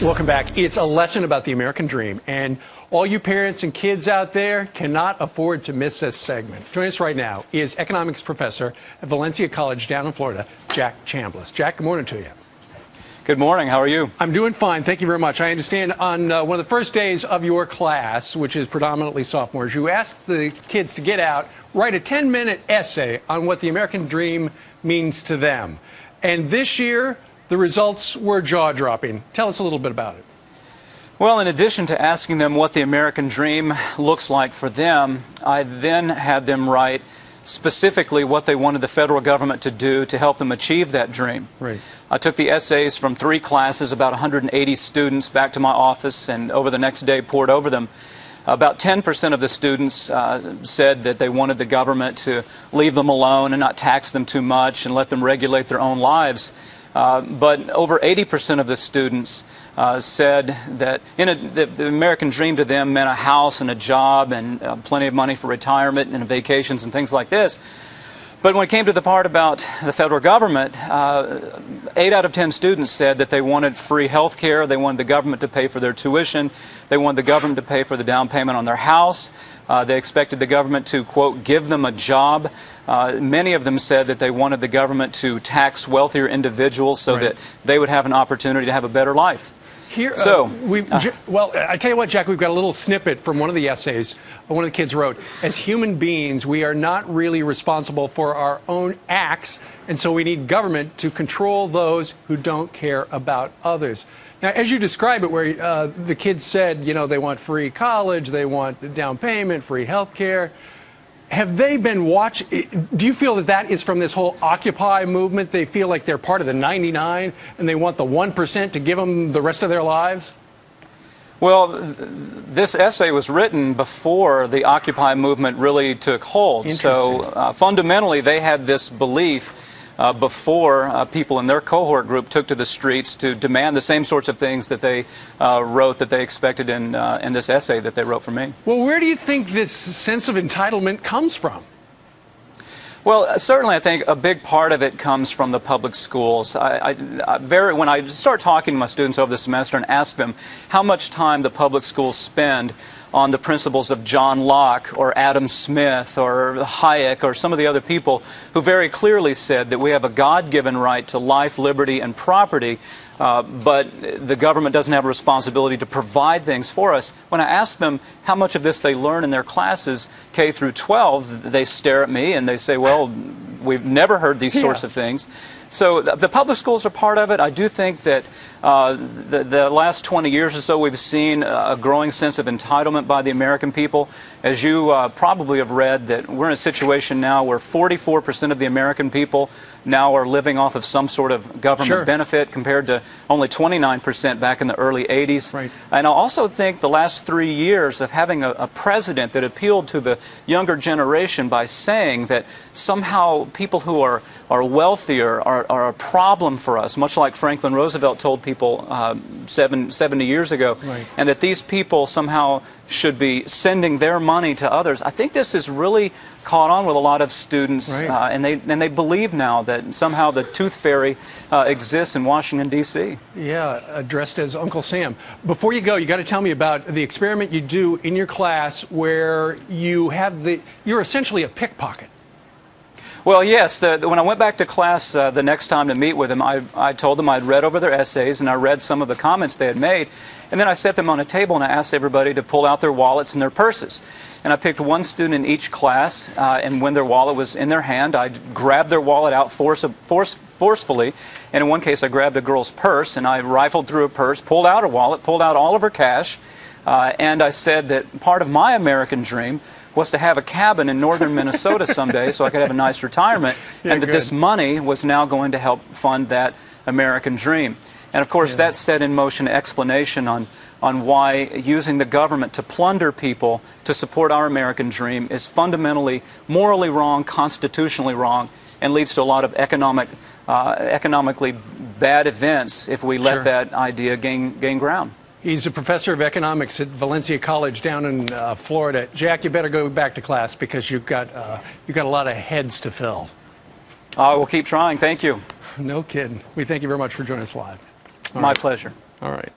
Welcome back. It's a lesson about the American dream, and all you parents and kids out there cannot afford to miss this segment. Joining us right now is economics professor at Valencia College down in Florida, Jack Chambliss. Jack, good morning to you. Good morning. How are you? I'm doing fine. Thank you very much. I understand on one of the first days of your class, which is predominantly sophomores, you asked the kids to get out, write a 10-minute essay on what the American dream means to them. And this year, the results were jaw-dropping. Tell us a little bit about it. Well, in addition to asking them what the American dream looks like for them, I then had them write specifically what they wanted the federal government to do to help them achieve that dream. Right. I took the essays from 3 classes, about 180 students, back to my office, and over the next day poured over them. About 10% of the students said that they wanted the government to leave them alone and not tax them too much and let them regulate their own lives. But over 80% of the students said that the American dream to them meant a house and a job and plenty of money for retirement and vacations and things like this. But when it came to the part about the federal government, 8 out of 10 students said that they wanted free health care, they wanted the government to pay for their tuition, they wanted the government to pay for the down payment on their house, they expected the government to, quote, give them a job. Many of them said that they wanted the government to tax wealthier individuals so that they would have an opportunity to have a better life. Here, well, I tell you what, Jack, we've got a little snippet from one of the essays one of the kids wrote. As human beings, we are not really responsible for our own acts, and so we need government to control those who don't care about others. Now, as you describe it, where the kids said, you know, they want free college, they want down payment, free health care. Have they been watching? Do you feel that that is from this whole Occupy movement? They feel like they're part of the 99 and they want the 1% to give them the rest of their lives? Well, this essay was written before the Occupy movement really took hold. So fundamentally, they had this belief before people in their cohort group took to the streets to demand the same sorts of things that they wrote that they expected in this essay that they wrote for me. Well, where do you think this sense of entitlement comes from? Well, certainly I think a big part of it comes from the public schools. When I start talking to my students over the semester and ask them how much time the public schools spend on the principles of John Locke or Adam Smith or Hayek or some of the other people who very clearly said that we have a God-given right to life, liberty, and property, but the government doesn't have a responsibility to provide things for us. When I ask them how much of this they learn in their classes, K through 12, they stare at me and they say, well, we've never heard these sorts of things. So the public schools are part of it. I do think that the last 20 years or so we've seen a growing sense of entitlement by the American people. As you probably have read, that we're in a situation now where 44% of the American people now are living off of some sort of government benefit compared to only 29% back in the early 80s. Right. And I also think the last 3 years of having a president that appealed to the younger generation by saying that somehow people who are wealthier are a problem for us, much like Franklin Roosevelt told people 70 years ago, and that these people somehow should be sending their money to others. I think this has really caught on with a lot of students, and they believe now that somehow the tooth fairy exists in Washington, D.C. Yeah, dressed as Uncle Sam. Before you go, you got to tell me about the experiment you do in your class where you're essentially a pickpocket. Well, yes. When I went back to class the next time to meet with them, I told them I'd read over their essays and I read some of the comments they had made. And then I set them on a table and I asked everybody to pull out their wallets and their purses. And I picked one student in each class, and when their wallet was in their hand, I grabbed their wallet out forcefully. And in one case, I grabbed a girl's purse and I rifled through her purse, pulled out her wallet, pulled out all of her cash, and I said that part of my American dream was to have a cabin in northern Minnesota someday so I could have a nice retirement, and that this money was now going to help fund that American dream. And of course that set in motion an explanation on why using the government to plunder people to support our American dream is fundamentally morally wrong, constitutionally wrong, and leads to a lot of economically bad events if we let that idea gain ground. He's a professor of economics at Valencia College down in Florida. Jack, you better go back to class because you've got a lot of heads to fill. I will keep trying. Thank you. No kidding. We thank you very much for joining us live. My pleasure. All right.